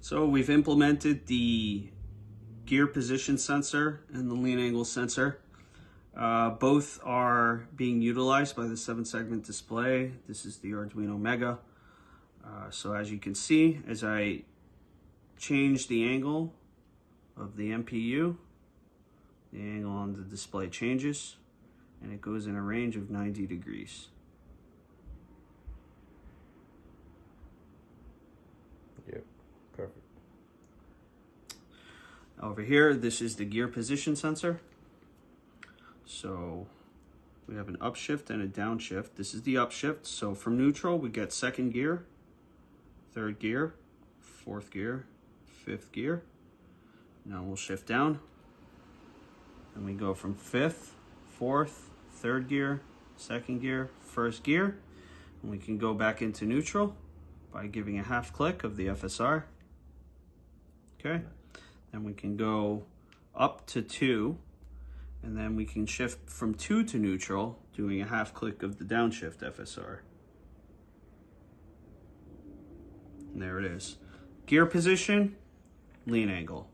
So we've implemented the gear position sensor and the lean angle sensor. Both are being utilized by the 7-segment display. This is the Arduino Mega. So as you can see, as I change the angle of the MPU, the angle on the display changes, and it goes in a range of 90 degrees. Yep, perfect. Over here, this is the gear position sensor. So we have an upshift and a downshift. This is the upshift. So from neutral, we get second gear, third gear, fourth gear, fifth gear. Now we'll shift down. And we go from fifth, fourth, third gear, second gear, first gear. And we can go back into neutral by giving a half click of the FSR. Okay. Then we can go up to 2. And then we can shift from 2 to neutral, doing a half click of the downshift FSR. And there it is. Gear position, lean angle.